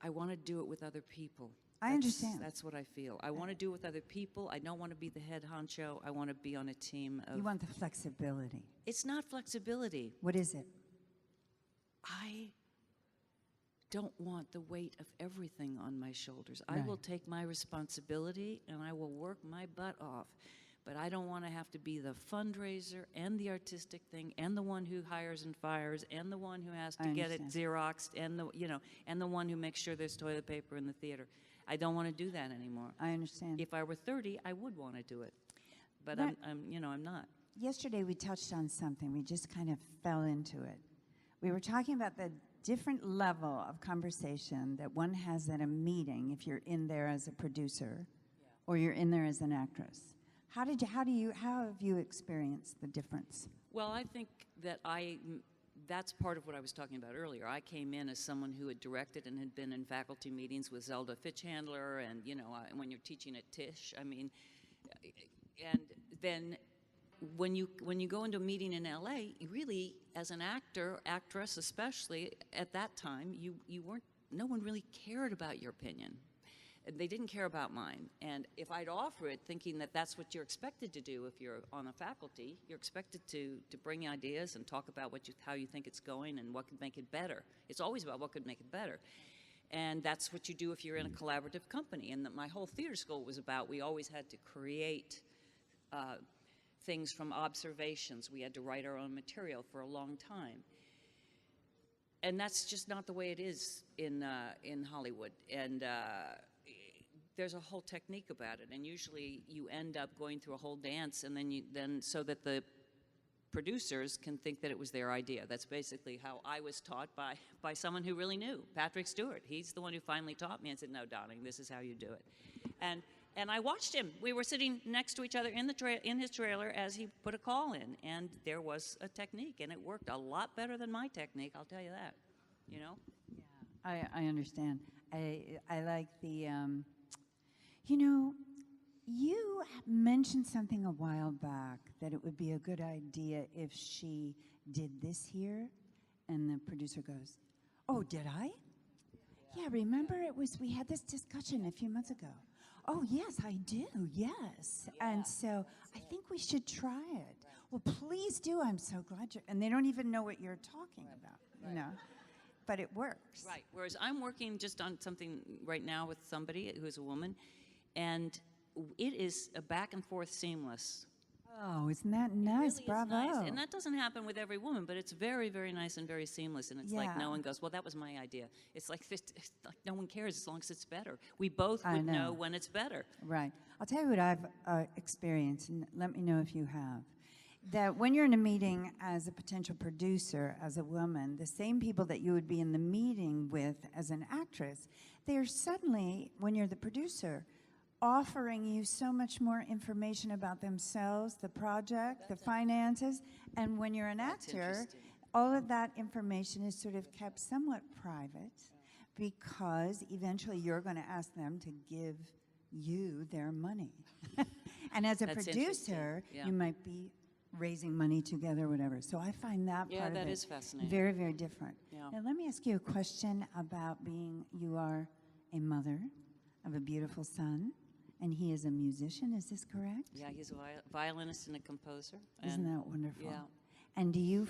Speaker 2: I want to do it with other people.
Speaker 3: I understand.
Speaker 2: That's what I feel. I want to do it with other people. I don't want to be the head honcho. I want to be on a team of...
Speaker 3: You want the flexibility.
Speaker 2: It's not flexibility.
Speaker 3: What is it?
Speaker 2: I don't want the weight of everything on my shoulders.
Speaker 3: Right.
Speaker 2: I will take my responsibility and I will work my butt off. But I don't want to have to be the fundraiser and the artistic thing and the one who hires and fires and the one who has to get it Xeroxed and the one who makes sure there's toilet paper in the theater. I don't want to do that anymore.
Speaker 3: I understand.
Speaker 2: If I were 30, I would want to do it. But I'm not.
Speaker 3: Yesterday we touched on something. We just kind of fell into it. We were talking about the different level of conversation that one has at a meeting if you're in there as a producer or you're in there as an actress. How have you experienced the difference?
Speaker 2: Well, I think that that's part of what I was talking about earlier. I came in as someone who had directed and had been in faculty meetings with Zelda Fitchhandler and, when you're teaching at Tisch, and then when you go into a meeting in LA, you really, as an actress especially, at that time, no one really cared about your opinion. They didn't care about mine. And if I'd offer it thinking that that's what you're expected to do if you're on the faculty, you're expected to bring ideas and talk about how you think it's going and what could make it better. It's always about what could make it better. And that's what you do if you're in a collaborative company. And my whole theater school was about, we always had to create things from observations. We had to write our own material for a long time. And that's just not the way it is in Hollywood. And there's a whole technique about it. And usually you end up going through a whole dance and then so that the producers can think that it was their idea. That's basically how I was taught by someone who really knew, Patrick Stewart. He's the one who finally taught me and said, no, darling, this is how you do it. And I watched him. We were sitting next to each other in his trailer as he put a call in, and there was a technique, and it worked a lot better than my technique, I'll tell you that,
Speaker 3: Yeah, I understand. I like the, you mentioned something a while back that it would be a good idea if she did this here, and the producer goes, oh, did I? Yeah, remember we had this discussion a few months ago. Oh, yes, I do, yes. Yeah. And so I think we should try it. Well, please do. I'm so glad you're... And they don't even know what you're talking about, But it works.
Speaker 2: Right, whereas I'm working just on something right now with somebody who's a woman, and it is a back and forth seamless.
Speaker 3: Oh, isn't that nice?
Speaker 2: Really
Speaker 3: Bravo.
Speaker 2: Nice. And that doesn't happen with every woman, but it's very, very nice and very seamless. And it's like no one goes, well, that was my idea. It's like no one cares as long as it's better. We both would know when it's better.
Speaker 3: Right. I'll tell you what I've experienced, and let me know if you have. that when you're in a meeting as a potential producer, as a woman, the same people that you would be in the meeting with as an actress, they're suddenly, when you're the producer, offering you so much more information about themselves, the project, the finances, and when you're an actor, all of that information is sort of kept somewhat private because eventually you're going to ask them to give you their money. And as a producer, you might be raising money together, whatever. So I find that part of it
Speaker 2: is fascinating.
Speaker 3: very, very different.
Speaker 2: Yeah.
Speaker 3: Now let me ask you a question about you are a mother of a beautiful son, and he is a musician, is this correct?
Speaker 2: Yeah, he's a violinist and a composer.
Speaker 3: Isn't that wonderful?
Speaker 2: Yeah.
Speaker 3: And did you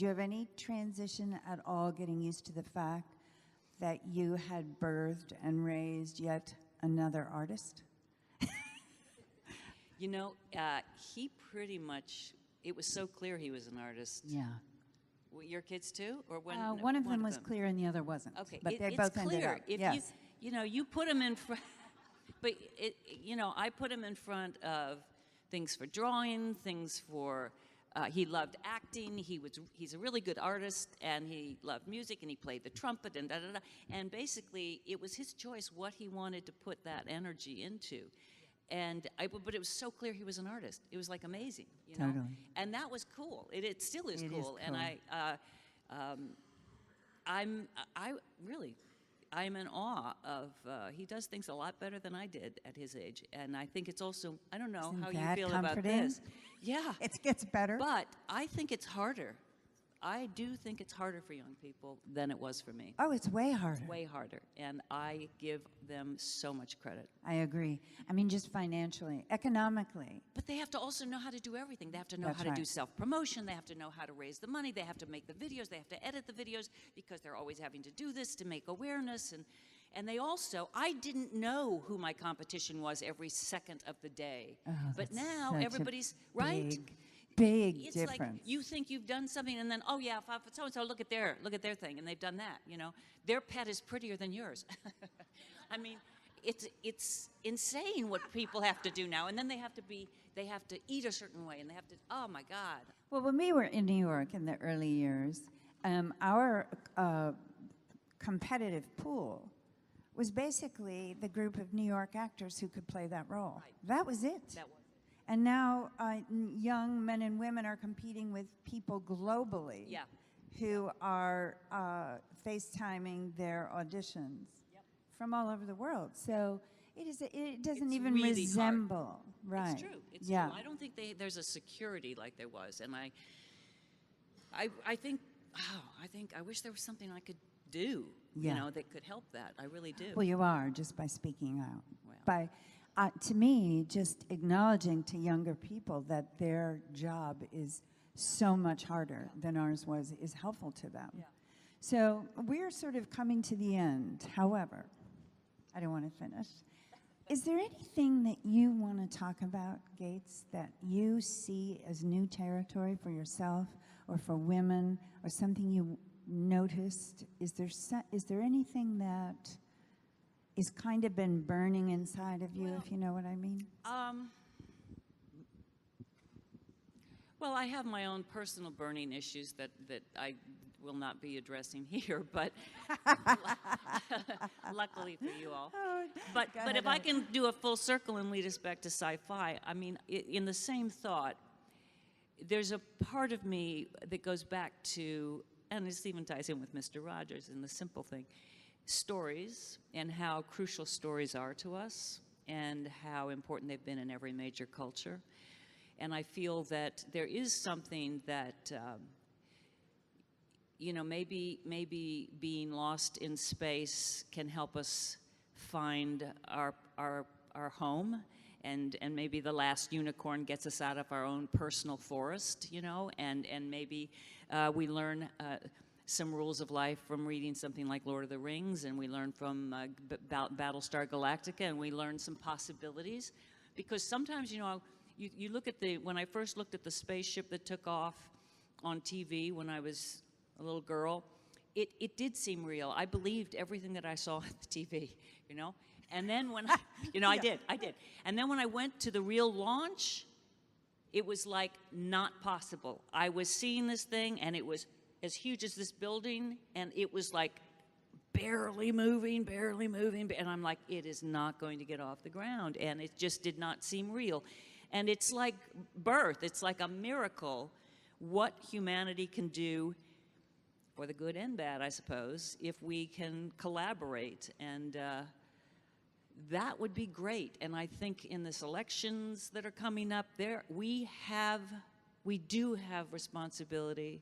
Speaker 3: have any transition at all getting used to the fact that you had birthed and raised yet another artist?
Speaker 2: You know, he pretty much, it was so clear he was an artist.
Speaker 3: Yeah.
Speaker 2: Your kids too? Or
Speaker 3: One of them was clear and the other wasn't.
Speaker 2: Okay,
Speaker 3: but they
Speaker 2: it's
Speaker 3: both
Speaker 2: clear.
Speaker 3: ended up.
Speaker 2: If
Speaker 3: yes.
Speaker 2: you put him in front, but I put him in front of things for drawing, things for. He loved acting. He's a really good artist, and he loved music, and he played the trumpet, and da da da. And basically, it was his choice what he wanted to put that energy into. And but it was so clear he was an artist. It was like amazing, you know.
Speaker 3: Totally.
Speaker 2: And that was cool. It still is
Speaker 3: It
Speaker 2: cool.
Speaker 3: is cool.
Speaker 2: And I'm in awe of. He does things a lot better than I did at his age, and I think it's also. I don't know
Speaker 3: Isn't
Speaker 2: how you
Speaker 3: that
Speaker 2: feel
Speaker 3: comforting?
Speaker 2: about this. Yeah,
Speaker 3: It gets better.
Speaker 2: but I think it's harder. I do think it's harder for young people than it was for me.
Speaker 3: Oh, it's way harder.
Speaker 2: Way harder, and I give them so much credit.
Speaker 3: I agree. I mean, just financially, economically.
Speaker 2: But they have to also know how to do everything. They have to know
Speaker 3: That's
Speaker 2: how to do
Speaker 3: right.
Speaker 2: self-promotion. They have to know how to raise the money. They have to make the videos. They have to edit the videos because they're always having to do this to make awareness. And they also, I didn't know who my competition was every second of the day.
Speaker 3: Oh,
Speaker 2: but
Speaker 3: that's
Speaker 2: now
Speaker 3: such a
Speaker 2: everybody's, right?
Speaker 3: Big
Speaker 2: It's
Speaker 3: difference.
Speaker 2: like you think you've done something, and then oh yeah, so-and-so, look at their thing, and they've done that. You know, their pet is prettier than yours. I mean, it's insane what people have to do now, and then they have to eat a certain way, and they have to. Oh my God.
Speaker 3: Well, when we were in New York in the early years, our competitive pool was basically the group of New York actors who could play that role.
Speaker 2: Right.
Speaker 3: That was it.
Speaker 2: That was.
Speaker 3: And now young men and women are competing with people globally
Speaker 2: Yeah.
Speaker 3: who are FaceTiming their auditions from all over the world. So it doesn't
Speaker 2: It's
Speaker 3: even
Speaker 2: really hard.
Speaker 3: resemble. Right.
Speaker 2: It's true. It's
Speaker 3: yeah.
Speaker 2: true. I don't think there's a security like there was, and I think I wish there was something I could do,
Speaker 3: Yeah.
Speaker 2: that could help that. I really do.
Speaker 3: Well, you are just by speaking out.
Speaker 2: Well.
Speaker 3: To me, just acknowledging to younger people that their job is so much harder than ours was is helpful to them.
Speaker 2: Yeah.
Speaker 3: So we're sort of coming to the end. However, I don't want to finish. Is there anything that you want to talk about, Gates, that you see as new territory for yourself or for women, or something you noticed? Is there anything that is kind of been burning inside of you, if you know what I mean?
Speaker 2: Well, I have my own personal burning issues that I will not be addressing here, but luckily for you all. But if I can do a full circle and lead us back to sci-fi, I mean, in the same thought, there's a part of me that goes back to, and this even ties in with Mr. Rogers and the simple thing, stories and how crucial stories are to us and how important they've been in every major culture. And I feel that there is something that, maybe being lost in space can help us find our home, and maybe the last unicorn gets us out of our own personal forest, and maybe we learn some rules of life from reading something like Lord of the Rings, and we learn from Battlestar Galactica, and we learn some possibilities. Because sometimes, you look at when I first looked at the spaceship that took off on TV when I was a little girl, it did seem real. I believed everything that I saw on the TV, And then when, I did. And then when I went to the real launch, It was like not possible. I was seeing this thing, and it was as huge as this building, and it was like barely moving, and I'm like, it is not going to get off the ground, and it just did not seem real. And it's like birth. It's like a miracle what humanity can do, for the good and bad, I suppose, if we can collaborate. And that would be great. And I think in this elections that are coming up, we do have responsibility.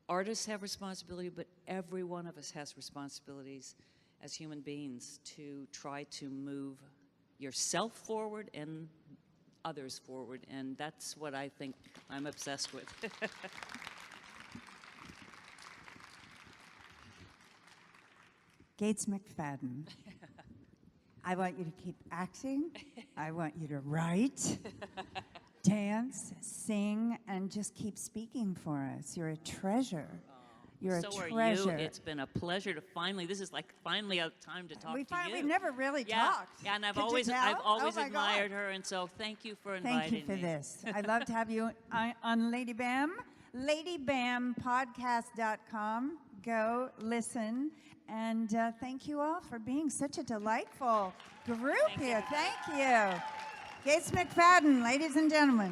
Speaker 2: Artists have responsibility, but every one of us has responsibilities as human beings to try to move yourself forward and others forward. And that's what I think I'm obsessed with.
Speaker 3: Gates McFadden, I want you to keep acting. I want you to write, dance, sing, and just keep speaking for us. You're a treasure. You're
Speaker 2: So
Speaker 3: a
Speaker 2: are
Speaker 3: treasure.
Speaker 2: you. It's been a pleasure to this is like finally a time to talk to you.
Speaker 3: We've never really talked.
Speaker 2: Yeah, and I've
Speaker 3: Could you
Speaker 2: always
Speaker 3: tell? Oh my
Speaker 2: admired
Speaker 3: God.
Speaker 2: her, and so thank you for inviting me.
Speaker 3: Thank you for this. I'd love to have you on Lady Bam. LadyBamPodcast.com. Go listen. And thank you all for being such a delightful group here. Thank you. Gates McFadden, ladies and gentlemen.